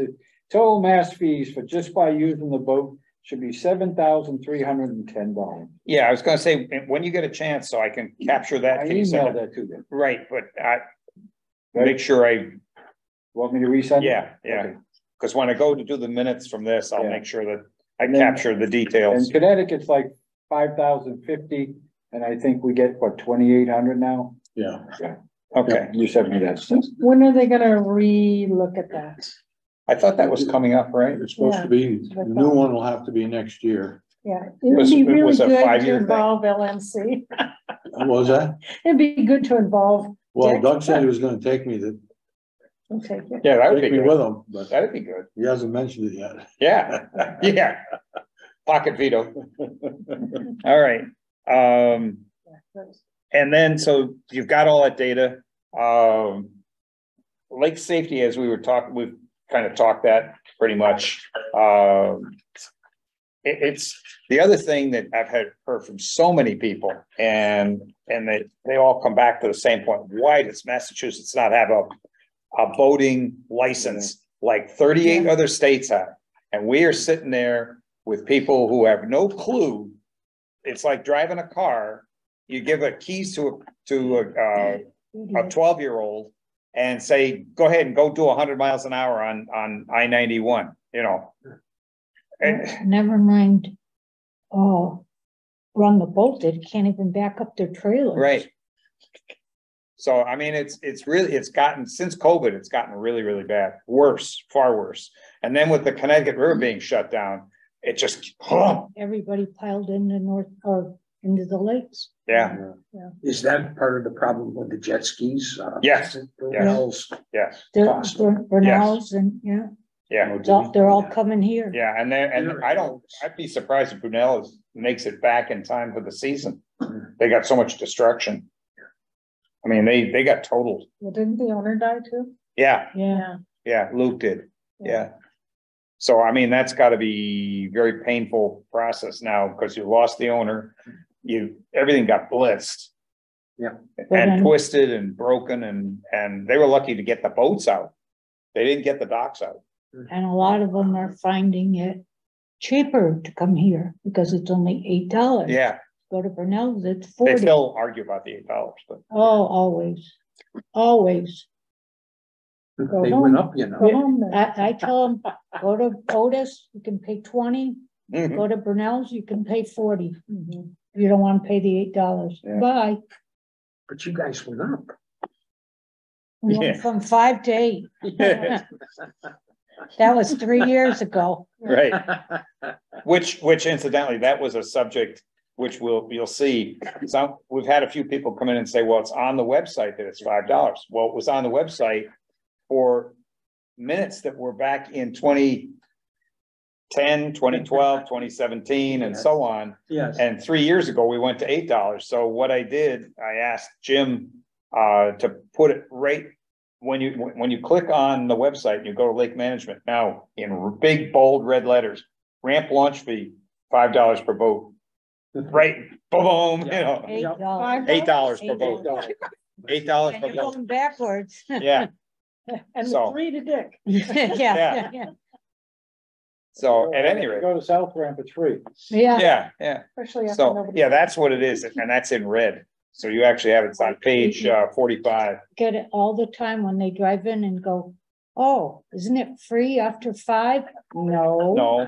Total mass fees for just by using the boat should be $7,310. Yeah, I was going to say when you get a chance, so I can capture that. I emailed that to them. Right, but make sure I want me to resend. Yeah, yeah. Because when I go to do the minutes from this, I'll make sure that I capture the details. And Connecticut's like 5,050, and I think we get what 2,800 now. Yeah. Okay. You sent me that stuff. When are they gonna re-look at that? I thought that was coming up, right? It's supposed to be, the new one will have to be next year. Yeah, it would be really good to involve LNC. What was that? It'd be good to involve. Well, Doug said he was gonna take me to. Okay. Yeah, that would be good with him, but that'd be good. He hasn't mentioned it yet. Yeah, yeah. Pocket veto. All right. And then, so you've got all that data. Lake safety, as we were talking, we've kind of talked that pretty much. It's the other thing that I've heard from so many people, and they all come back to the same point. Why does Massachusetts not have a boating license like 38 other states have? And we are sitting there with people who have no clue. It's like driving a car. You give the keys to a 12-year-old and say, go ahead and go do 100 miles an hour on I-91, you know. Never mind. Oh, run the boat. They can't even back up their trailers. Right. So, I mean, it's gotten, since COVID, it's gotten really, really bad. Worse, far worse. And then with the Connecticut River being shut down, it just, everybody piled into into the lakes. Yeah. Is that part of the problem with the jet skis? Yes. Yes. Yes. Burnells and yeah. They're all coming here. Yeah, and I'd be surprised if Brunel makes it back in time for the season. They got so much destruction. I mean, they got totaled. Well, didn't the owner die too? Yeah. Yeah. Yeah, Luke did. Yeah. So, I mean, that's got to be very painful process now because you lost the owner. Everything got blitzed. Yeah. And twisted and broken and they were lucky to get the boats out. They didn't get the docks out. And a lot of them are finding it cheaper to come here because it's only $8. Yeah. Go to Brunel's, it's They 40. still argue about the $8, but Oh, always, always. Go They home. went up, you know. Go home then. I tell them, go to Otis, you can pay 20, Mhm. go to Brunel's, you can pay 40. Mhm. You don't want to pay the $8. Yeah. Bye. But you guys went up. We went Yeah. from 5 to 8. That was 3 years ago. right. Which incidentally, that was a subject which you'll see. Some, we've had a few people come in and say, well, it's on the website that it's $5. Well, it was on the website for minutes that were back in 2010, 2012, 2017, and so on. Yes. And 3 years ago, we went to $8. So what I did, I asked Jim to put it right when you click on the website and you go to Lake Management now in big bold red letters, ramp launch fee, $5 per boat. Right, boom, you know, $8. $8 per boat, $8 And per you're boat. going backwards. Yeah, And So- 3 to Dick. Yeah, so at any rate, Go to South Ramp, it's free. yeah. yeah. Especially after So, nobody. yeah, that's what it is, and that's in red. So you actually have it on page 45. Get it all the time when they drive in and go, oh, isn't it free after 5? No, No,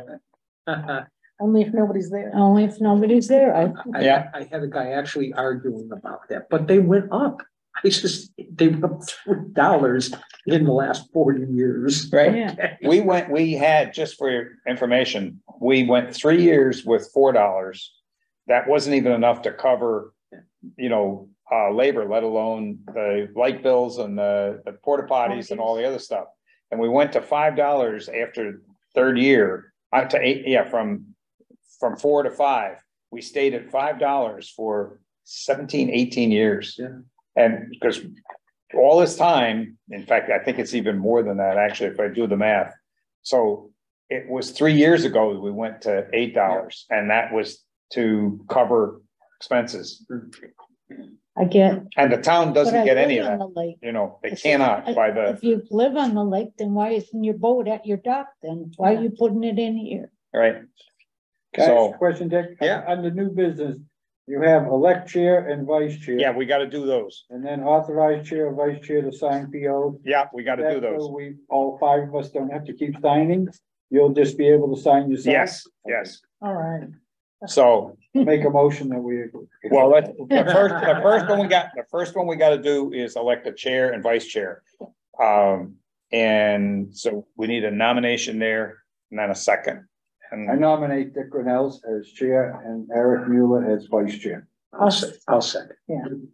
Only if nobody's there. only if nobody's there. Yeah. I had a guy actually arguing about that, but they went up. I just, they went up $3 in the last 40 years. right? Yeah. We had, just for your information, we went 3 years with $4. That wasn't even enough to cover, labor, let alone the light bills and the porta potties and all the other stuff. And we went to $5 after third year, to 8, from 4 to 5. We stayed at $5 for 17, 18 years. Yeah. And because all this time, in fact, I think it's even more than that, actually, if I do the math. So it was 3 years ago that we went to $8, and that was to cover expenses. I get. And the town but doesn't I get any live of on that, the lake. they If- cannot by the, If you live on the lake, then why isn't your boat at your dock then? Why are you putting it in here? right? Can I ask So, a question, Dick? Yeah. Under new business, you have elect chair and vice chair. yeah, we gotta do those. And then authorize chair, vice chair to sign POs. Yeah, we gotta do That so those. we, all 5 of us don't have to keep signing. You'll just be able to sign yourself. Yes. All right. So, Make a motion that we. well, the first one we gotta do is elect a chair and vice chair. And so we need a nomination there and then a second. I And nominate Dick Grenell as chair and Eric Mueller as vice chair. I'll second.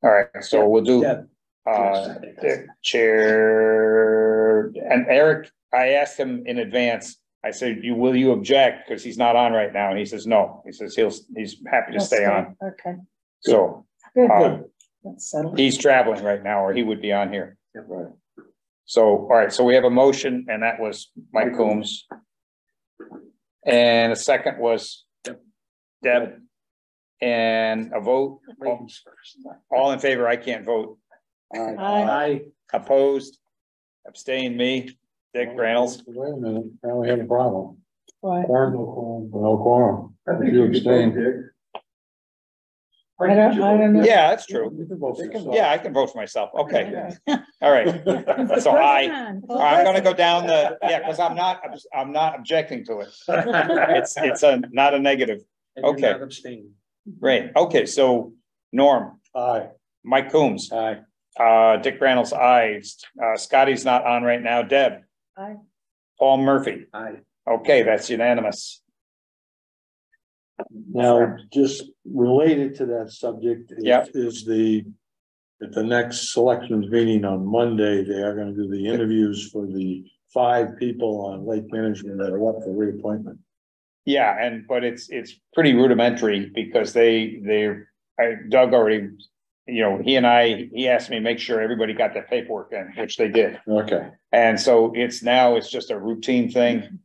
all right, so we'll do Deb. the chair and Eric. I asked him in advance. I said, will you object? Because he's not on right now. And he says, no. He says he's happy to stay on. Okay, So good. That's settled. he's traveling right now, or he would be on here. Right. So, all right, so we have a motion, and that was Mike Coombs. And a second was Deb. And a vote, Ladies first. all in favor, I can't vote. Aye. Opposed, abstained, me, Dick Reynolds. Wait a minute, now we have a problem. Right. No quorum. I think You you abstain. abstain, Dick. I don't know. Yeah, that's true. You can vote for yourself. Yeah, I can vote for myself. Okay, all right. So I'm gonna go down because I'm not objecting to it. It's not a negative. And you're Okay. not abstaining. Right, okay, so Norm, Aye. Mike Coombs, Aye. Dick Reynolds, aye. Scotty's not on right now. Deb. Aye. Paul Murphy. Aye. Okay, that's unanimous. Now, just related to that subject. Yeah. Is at the next selections meeting on Monday, they are gonna do the interviews for the 5 people on Lake Management that are up for reappointment. Yeah, but it's pretty rudimentary because Doug already, he asked me to make sure everybody got their paperwork in, which they did. Okay. And so it's just a routine thing.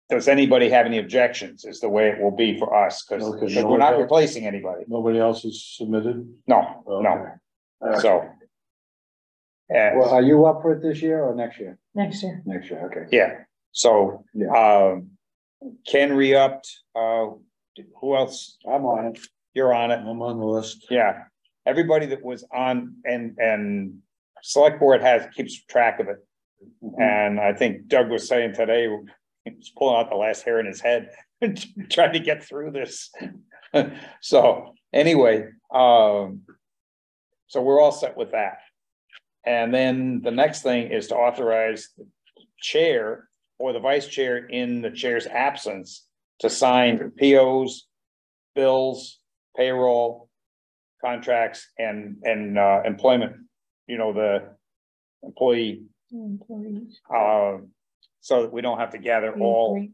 Does anybody have any objections is the way it will be for us, because Okay. we're not replacing anybody. Nobody else has submitted? No. So. Well, are you up for it this year or next year? Next year. Next year, okay. Yeah, so, Yeah. Ken re-upped, who else? I'm on it. you're on it. I'm on the list. Yeah, everybody that was on and select board keeps track of it. And I think Doug was saying today, he was pulling out the last hair in his head, trying to get through this. So anyway, so we're all set with that. And then the next thing is to authorize the chair or the vice chair in the chair's absence to sign POs, bills, payroll, contracts, and employment, the employee, so that we don't have to gather all.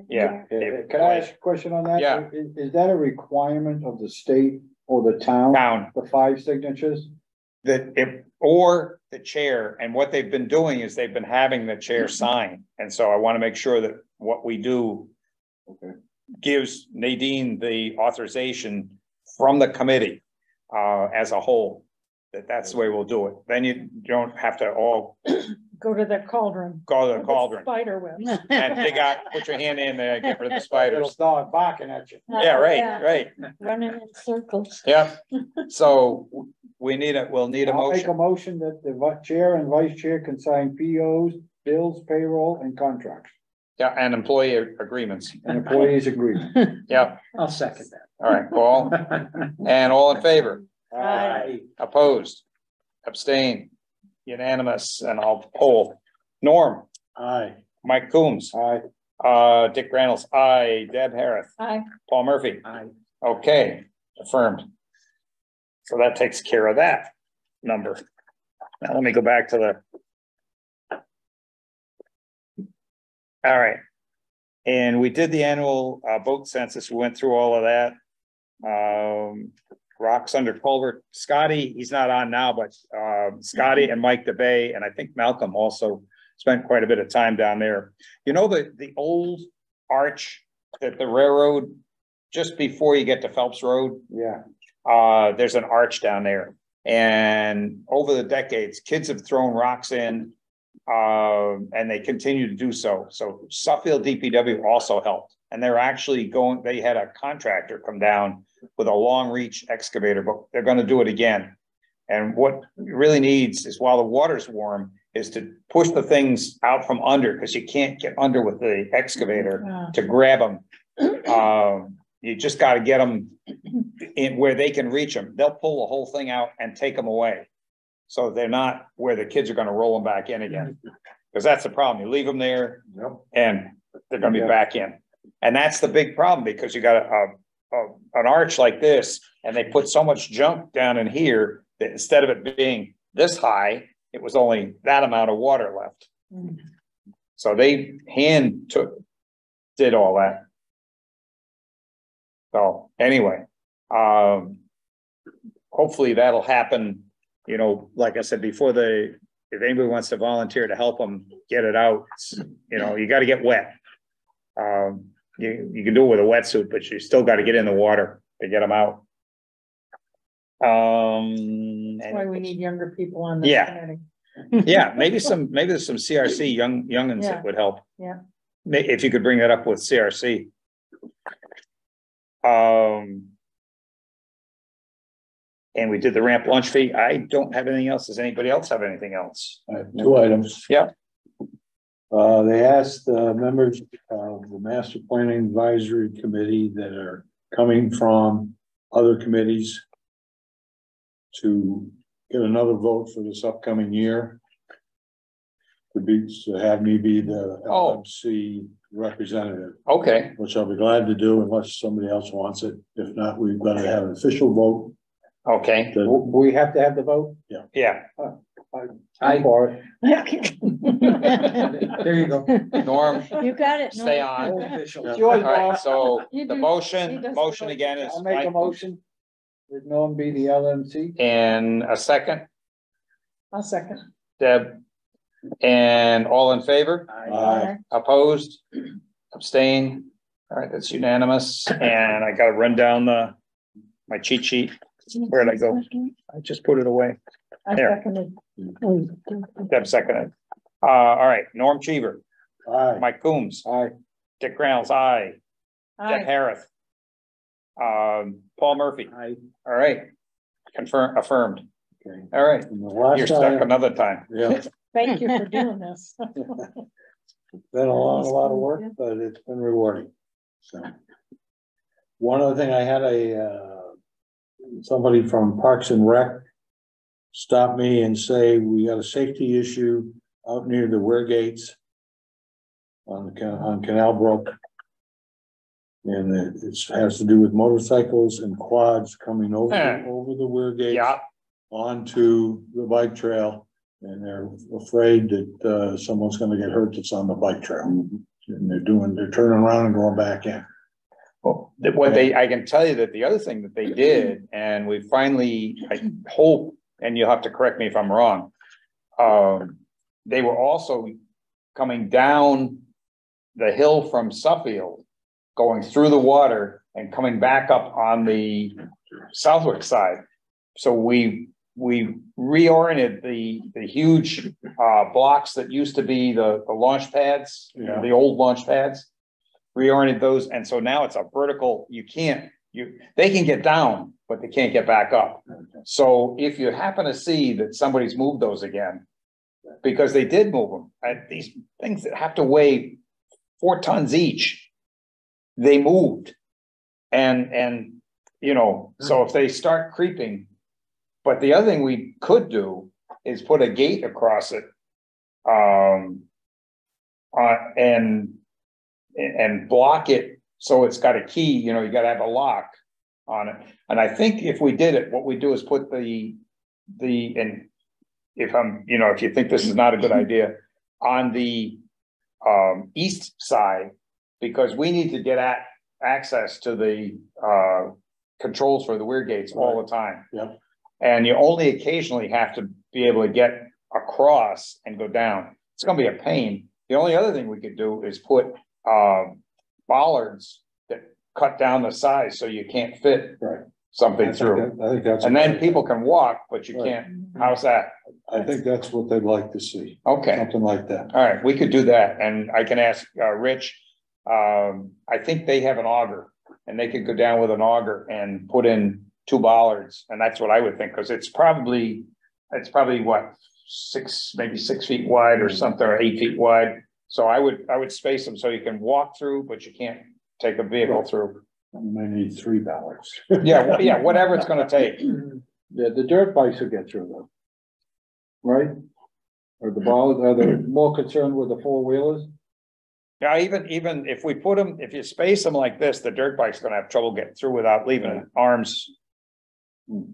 Yeah. Can I ask a question on that? Yeah. Is that a requirement of the state or the town? The 5 signatures? Or the chair, and what they've been doing is they've been having the chair sign, and so I want to make sure that what we do gives Nadine the authorization from the committee as a whole, that's the way we'll do it. Then you don't have to all Go to the cauldron. go to the with cauldron Spider webs. and put your hand in there and get rid of the It'll spiders. start barking at you. Yeah, right. Running in circles. Yeah, so we'll need a I'll make motion. a motion that the chair and vice chair can sign POs, bills, payroll, and contracts, Yeah, and employee agreements. and employees agreement. Yeah, I'll second that. all right, Paul, and all in favor? Aye. Opposed, abstain, unanimous, and I'll poll. Norm, Aye. Mike Coombs, Aye. Dick Reynolds, aye, Deb Harris, Aye. Paul Murphy. Aye. Okay, affirmed. So that takes care of that number. Now let me go back to the. All right. And we did the annual boat census. We went through all of that. Rocks under culvert. Scotty, he's not on now, but Scotty and Mike DeBay, and I think Malcolm also spent quite a bit of time down there. The old arch that the railroad, just before you get to Phelps Road, Yeah. there's an arch down there. And over the decades, kids have thrown rocks in, and they continue to do so. So Suffield DPW also helped. And they're actually they had a contractor come down with a long reach excavator, but they're going to do it again. And what it really needs is, while the water's warm, is to push the things out from under, because you can't get under with the excavator to grab them. You just got to get them in where they can reach them. They'll pull the whole thing out and take them away. So they're not where the kids are going to roll them back in again. Because that's the problem. You leave them there and they're going to be back in. And that's the big problem, because you got an arch like this, and they put so much junk down in here that instead of it being this high, it was only that amount of water left. So they did all that. So anyway, hopefully that'll happen, like I said before, if anybody wants to volunteer to help them get it out, you got to get wet. You can do it with a wetsuit, but you still got to get in the water to get them out. That's why we need younger people on this committee. Yeah, maybe there's some CRC youngins that would help. Yeah. If you could bring that up with CRC. And we did the ramp launch fee. I don't have anything else. Does anybody else have anything else? I have 2 items. Yeah. They asked members of the Master Planning Advisory Committee that are coming from other committees to get another vote for this upcoming year. To have me be the LMC representative. Okay. Which I'll be glad to do unless somebody else wants it. If not, we've got to have an official vote. Okay. We have to have the vote? Yeah. I'm for it. There you go. Norm, You got it. stay Norm. on. It's yours, All right, Bob. so You the do- motion he does again is. I'll make a Mike, motion that Norm be the LMC. and a second, I'll second. Deb, and all in favor? Aye. Opposed? Abstain? All right, that's unanimous. And I got to run down my cheat sheet. Where'd I go? I just put it away. I There. seconded. Deb seconded. All right, Norm Cheever, Aye. Mike Coombs, Aye. Dick Reynolds, aye. Deb Aye. Harris, Paul Murphy. I, All right. Affirmed. Okay. All right. And the last You're stuck item- another time. Yeah, Thank you for doing this. been a lot of work, but it's been rewarding. So. One other thing, I had somebody from Parks and Rec stop me and say, we got a safety issue out near the weir gates on Canal Brook. And it has to do with motorcycles and quads coming over the weir gates. Yeah. Onto the bike trail, and they're afraid that someone's gonna get hurt that's on the bike trail. And they're turning around and going back in. Well, I can tell you that the other thing that they did, and we finally, I hope, and you'll have to correct me if I'm wrong. They were also coming down the hill from Suffield, going through the water and coming back up on the Southwick side. So we reoriented the huge blocks that used to be the launch pads, the old launch pads, reoriented those. And so now it's a vertical, they can get down, but they can't get back up. So if you happen to see that somebody's moved those again, because they did move them, these things that have to weigh 4 tons each, they moved. And so if they start creeping, but the other thing we could do is put a gate across it, and block it so it's got a key. You got to have a lock on it. And I think if we did it, what we do is put and if you think this is not a good idea, on the east side, because we need to get access to the controls for the weir gates all the time. Yep. And you only occasionally have to be able to get across and go down. It's going to be a pain. The only other thing we could do is put bollards that cut down the size so you can't fit something through. I think that's. And then people can walk, but you can't. How's that? I think that's what they'd like to see. Okay. Something like that. All right, we could do that. And I can ask Rich. I think they have an auger, and they could go down with an auger and put in 2 bollards. And that's what I would think, because it's probably what, 6 feet wide or something, or 8 feet wide. So I would space them so you can walk through, but you can't take a vehicle through. You may need 3 bollards. Yeah, whatever it's gonna take. yeah, the dirt bikes will get through though. Right? Or the bollards, are they more concerned with the 4-wheelers? Yeah, even if we put them, if you space them like this, the dirt bike's gonna have trouble getting through without leaving arms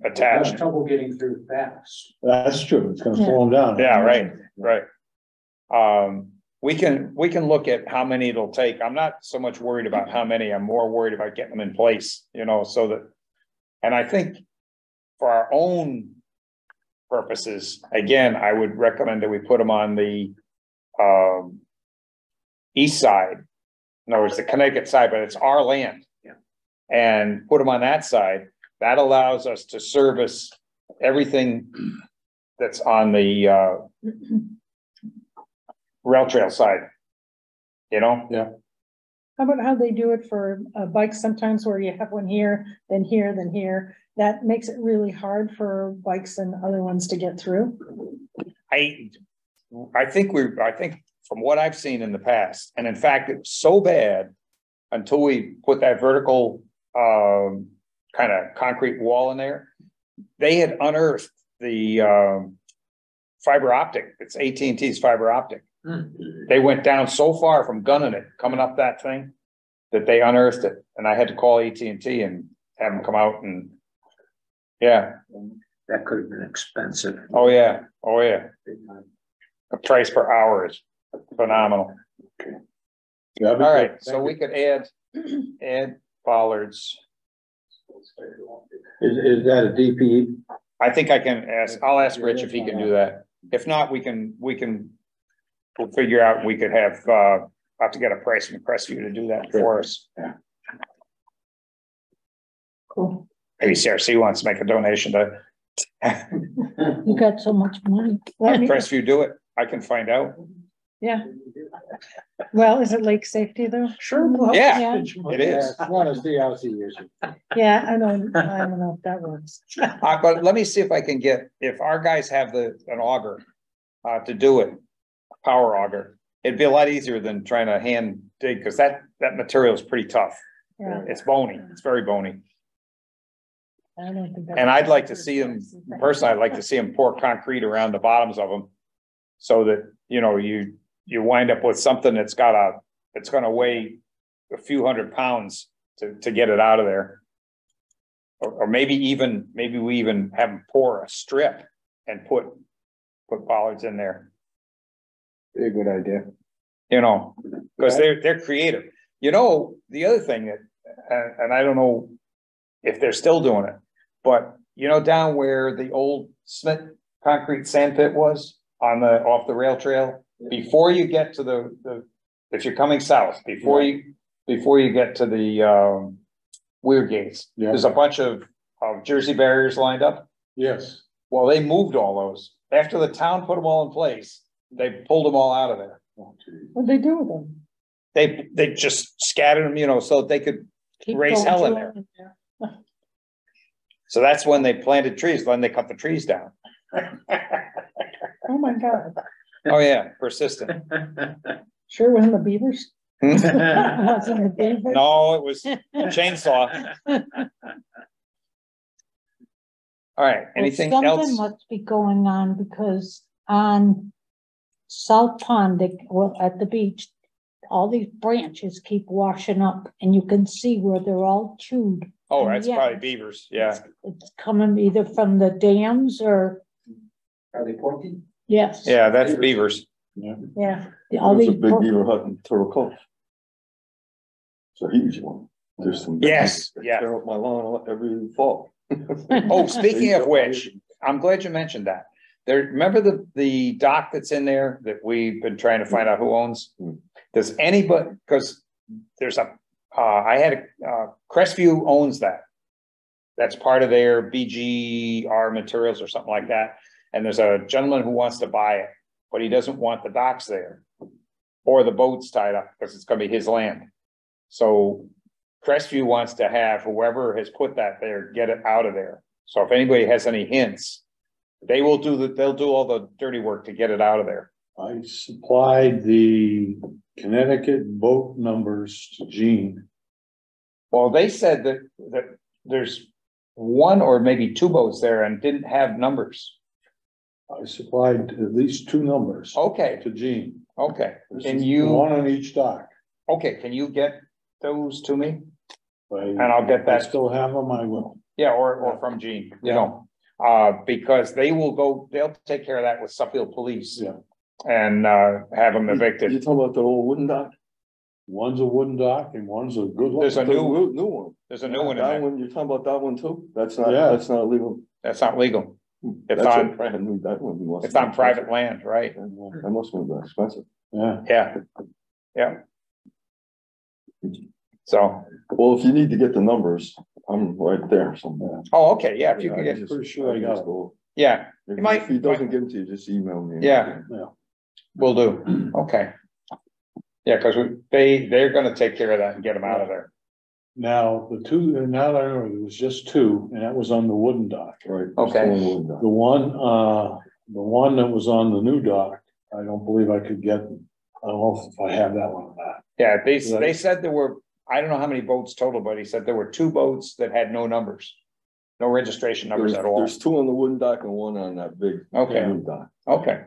attached. Trouble getting through fast. That's true. It's gonna slow them down. Yeah, right. We can look at how many it'll take. I'm not so much worried about how many. I'm more worried about getting them in place, so that, and I think for our own purposes, again, I would recommend that we put them on the east side. In other words, the Connecticut side, but it's our land. Yeah. And put them on that side. That allows us to service everything that's on the rail trail side. Yeah. How about how they do it for bikes sometimes, where you have one here, then here, then here? That makes it really hard for bikes and other ones to get through. I think from what I've seen in the past, and in fact, it's so bad until we put that vertical kind of concrete wall in there, they had unearthed the fiber optic. It's AT&T's fiber optic. They went down so far from gunning it, coming up that thing, that they unearthed it. And I had to call AT&T and have them come out and, That could have been expensive. Oh yeah. The price per hour is phenomenal. Yeah, All right, so we could add bollards. Is that a DPE? I think I'll ask Rich if he can do that. If not, we'll figure out, we could have, I'll have to get a price from Crestview to do that for us. Yeah. Cool. Maybe CRC wants to make a donation to You got so much money. Let me, Crestview do it. I can find out. Yeah. Well, is it lake safety though? Sure. Yeah. It is. It's not a CRC issue. Yeah, I don't know if that works. But let me see if I can get, if our guys have an auger, to do it, power auger, it'd be a lot easier than trying to hand dig, because that material is pretty tough. Yeah. It's bony, it's very bony. I don't think that- And I'd like to see them, personally, I'd like to see them pour concrete around the bottoms of them. So that, you know, you wind up with something that's it's gonna weigh a few hundred pounds to get it out of there. Or maybe we even have them pour a strip and put bollards in there, Be a good idea. you know, because they're creative. You know, the other thing that, and I don't know if they're still doing it, but you know, down where the old Smith concrete sand pit was off the rail trail, before you get to if you're coming south, before you get to the weir gates, there's a bunch of Jersey barriers lined up. Yes. Well, they moved all those. After the town put them all in place, they pulled them all out of there. What'd they do with them? They just scattered them, you know, so they could Keep raise going hell in through there. it. So that's when they planted trees, then they cut the trees down. Oh, my God. Oh, yeah, persistent. Sure wasn't the beavers? Hmm? Wasn't the beavers? No, it was chainsaw. All right, anything Well, else? something must be going on because on South Pond, at the beach, all these branches keep washing up and you can see where they're all chewed. Oh, And that's yeah, probably beavers, yeah. It's coming either from the dams or, Are they pointy? yes. Yeah, that's beavers. Yeah. All There's a these, big beaver hut in Turtle Cove. It's a huge one. There's some. Yes, yeah. Tear up my lawn every fall. Oh, speaking of which, I'm glad you mentioned that. Remember the dock that's in there that we've been trying to find out who owns? Does anybody, because there's Crestview owns that. That's part of their BGR materials or something like that. And there's a gentleman who wants to buy it, but he doesn't want the docks there or the boats tied up because it's gonna be his land. So Crestview wants to have whoever has put that there, get it out of there. So if anybody has any hints, they'll do all the dirty work to get it out of there. I supplied the Connecticut boat numbers to Gene. Well, they said that there's one or maybe two boats there and didn't have numbers. I supplied at least 2 numbers Okay, to Gene. okay. Can One you, on each dock. okay, can you get those to me? And I'll get that. Still have them, I will. Yeah, or from Gene, you know, because they'll take care of that with Suffield Police. Yeah. And have them You evicted. talking about the old wooden dock? One's a wooden dock and one's a good one. There's a new one. There's a new one in That there. one, you're talking about that one too? That's Yeah. not legal. That's not legal. It's That's on- a brand new, that one must It's have on been private expensive. land, right? That must have been expensive. Yeah. Yeah. Yeah. So, Well, if you need to get the numbers, I'm right there somewhere. oh, okay, yeah, if you Yeah, can I get, just- pretty sure I got just it. go- yeah, If might- if he doesn't give them to you, just email me. Yeah. will do. Okay. Yeah, because they're gonna take care of that and get them out of there. Now, now that I remember, there was just 2, and that was on the wooden dock. Right. Okay. The one that was on the new dock, I don't believe I could get, I don't know if I have that one or not. Yeah, they said there were, I don't know how many boats total, but he said there were 2 boats that had no numbers. No registration numbers at all. There's 2 on the wooden dock and 1 on that big. Okay. new dock. Okay,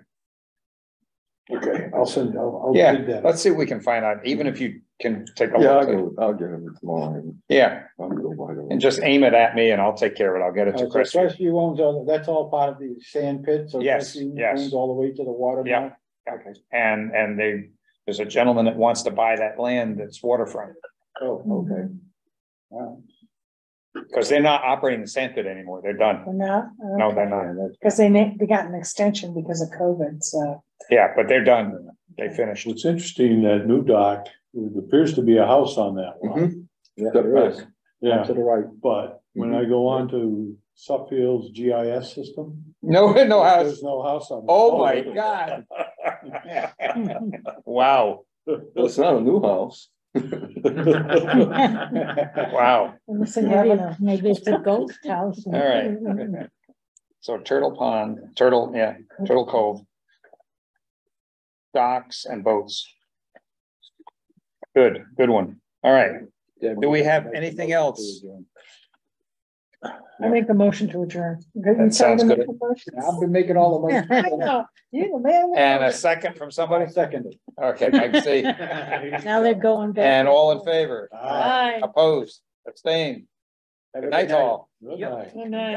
Okay, I'll dig yeah, that. let's see what we can find out, even if you can take a Yeah, look. I'll get him tomorrow. Yeah, I'll go by and the. just aim it at me and I'll take care of it. I'll get it to So Chris. Crestview owns that's all part of the sand pit, so Yes, Crestview yes. owns all the way to the water. Yeah. now? Okay. And there's a gentleman that wants to buy that land that's waterfront, Oh, okay. Wow. because they're not operating the sand pit anymore. They're done. Or not? No, they're not. Because they got an extension because of COVID, so. Yeah, but they're done. They finished. It's interesting, that new dock, there appears to be a house on that one. Yeah, Step there is. back. Yeah, To the right. but when I go on to Suffield's GIS system, No house. there's no house on. that. Oh, my God. Wow, Well, it's not a new house. wow, Maybe it's a ghost house. all right. So Turtle Pond, Turtle Cove. Docks and boats. Good one. All right. Do we have anything else? I make the motion to adjourn. That sounds good. I've been making all the I motions. know, you the man. And a second from somebody? Seconded. Okay, I can see. Now they're going back. And all in favor? Bye. Opposed? Abstained? Good night all. Good night. Good night.